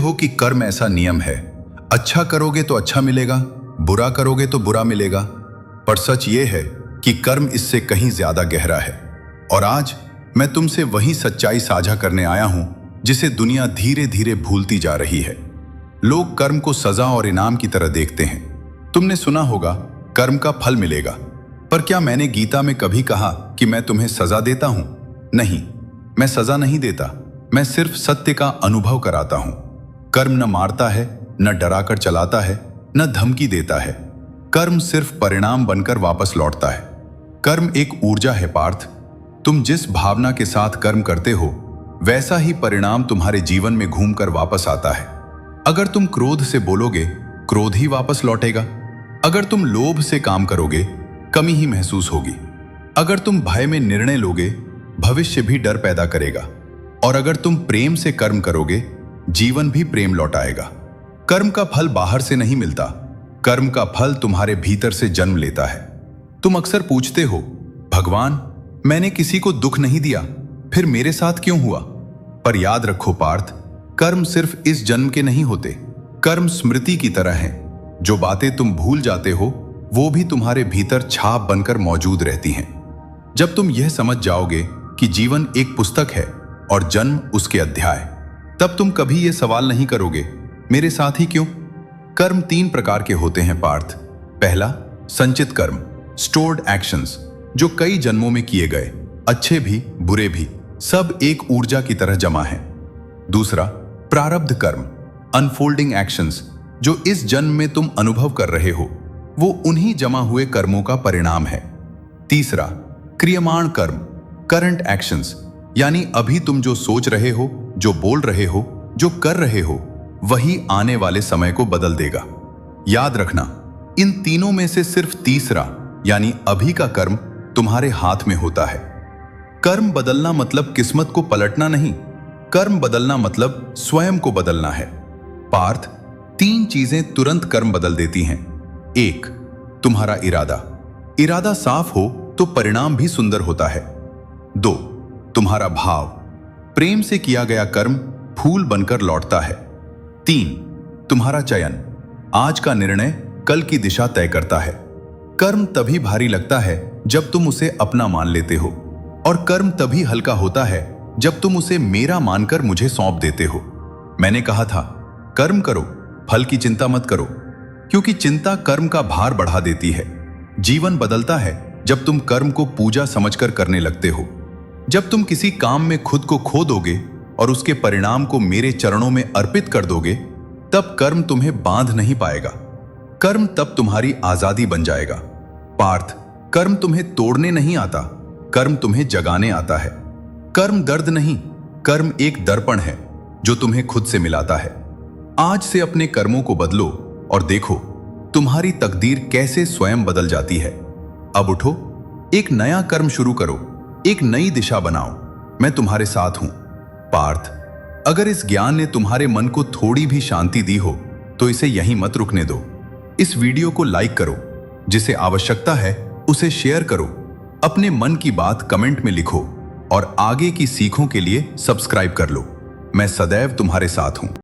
हो कि कर्म ऐसा नियम है, अच्छा करोगे तो अच्छा मिलेगा, बुरा करोगे तो बुरा मिलेगा। पर सच ये है कि कर्म इससे कहीं ज्यादा गहरा है। और आज मैं तुमसे वही सच्चाई साझा करने आया हूं जिसे दुनिया धीरे धीरे भूलती जा रही है। लोग कर्म को सजा और इनाम की तरह देखते हैं। तुमने सुना होगा कर्म का फल मिलेगा, पर क्या मैंने गीता में कभी कहा कि मैं तुम्हें सजा देता हूं? नहीं, मैं सजा नहीं देता, मैं सिर्फ सत्य का अनुभव कराता हूं। कर्म न मारता है, न डराकर चलाता है, न धमकी देता है। कर्म सिर्फ परिणाम बनकर वापस लौटता है। कर्म एक ऊर्जा है पार्थ। तुम जिस भावना के साथ कर्म करते हो, वैसा ही परिणाम तुम्हारे जीवन में घूमकर वापस आता है। अगर तुम क्रोध से बोलोगे, क्रोध ही वापस लौटेगा। अगर तुम लोभ से काम करोगे, कमी ही महसूस होगी। अगर तुम भय में निर्णय लोगे, भविष्य भी डर पैदा करेगा। और अगर तुम प्रेम से कर्म करोगे, जीवन भी प्रेम लौटाएगा। कर्म का फल बाहर से नहीं मिलता, कर्म का फल तुम्हारे भीतर से जन्म लेता है। तुम अक्सर पूछते हो, भगवान मैंने किसी को दुख नहीं दिया, फिर मेरे साथ क्यों हुआ? पर याद रखो पार्थ, कर्म सिर्फ इस जन्म के नहीं होते। कर्म स्मृति की तरह हैं। जो बातें तुम भूल जाते हो, वो भी तुम्हारे भीतर छाप बनकर मौजूद रहती हैं। जब तुम यह समझ जाओगे कि जीवन एक पुस्तक है और जन्म उसके अध्याय, तब तुम कभी यह सवाल नहीं करोगे, मेरे साथ ही क्यों? कर्म 3 प्रकार के होते हैं पार्थ। पहला, संचित कर्म, स्टोर्ड एक्शंस, जो कई जन्मों में किए गए, अच्छे भी बुरे भी, सब एक ऊर्जा की तरह जमा है। दूसरा, प्रारब्ध कर्म, अनफोल्डिंग एक्शंस, जो इस जन्म में तुम अनुभव कर रहे हो, वो उन्हीं जमा हुए कर्मों का परिणाम है। तीसरा, क्रियमाण कर्म, करंट एक्शंस, यानी अभी तुम जो सोच रहे हो, जो बोल रहे हो, जो कर रहे हो, वही आने वाले समय को बदल देगा। याद रखना, इन तीनों में से सिर्फ तीसरा यानी अभी का कर्म तुम्हारे हाथ में होता है। कर्म बदलना मतलब किस्मत को पलटना नहीं, कर्म बदलना मतलब स्वयं को बदलना है। पार्थ, 3 चीजें तुरंत कर्म बदल देती हैं। 1, तुम्हारा इरादा। इरादा साफ हो तो परिणाम भी सुंदर होता है। 2, तुम्हारा भाव। प्रेम से किया गया कर्म फूल बनकर लौटता है। 3, तुम्हारा चयन। आज का निर्णय कल की दिशा तय करता है। कर्म तभी भारी लगता है जब तुम उसे अपना मान लेते हो, और कर्म तभी हल्का होता है जब तुम उसे मेरा मानकर मुझे सौंप देते हो। मैंने कहा था, कर्म करो, फल की चिंता मत करो, क्योंकि चिंता कर्म का भार बढ़ा देती है। जीवन बदलता है जब तुम कर्म को पूजा समझकर करने लगते हो। जब तुम किसी काम में खुद को खो दोगे और उसके परिणाम को मेरे चरणों में अर्पित कर दोगे, तब कर्म तुम्हें बांध नहीं पाएगा। कर्म तब तुम्हारी आजादी बन जाएगा। पार्थ, कर्म तुम्हें तोड़ने नहीं आता, कर्म तुम्हें जगाने आता है। कर्म दर्द नहीं, कर्म एक दर्पण है जो तुम्हें खुद से मिलाता है। आज से अपने कर्मों को बदलो और देखो तुम्हारी तकदीर कैसे स्वयं बदल जाती है। अब उठो, एक नया कर्म शुरू करो, एक नई दिशा बनाओ। मैं तुम्हारे साथ हूं। पार्थ, अगर इस ज्ञान ने तुम्हारे मन को थोड़ी भी शांति दी हो, तो इसे यहीं मत रुकने दो। इस वीडियो को लाइक करो, जिसे आवश्यकता है उसे शेयर करो, अपने मन की बात कमेंट में लिखो और आगे की सीखों के लिए सब्सक्राइब कर लो। मैं सदैव तुम्हारे साथ हूं।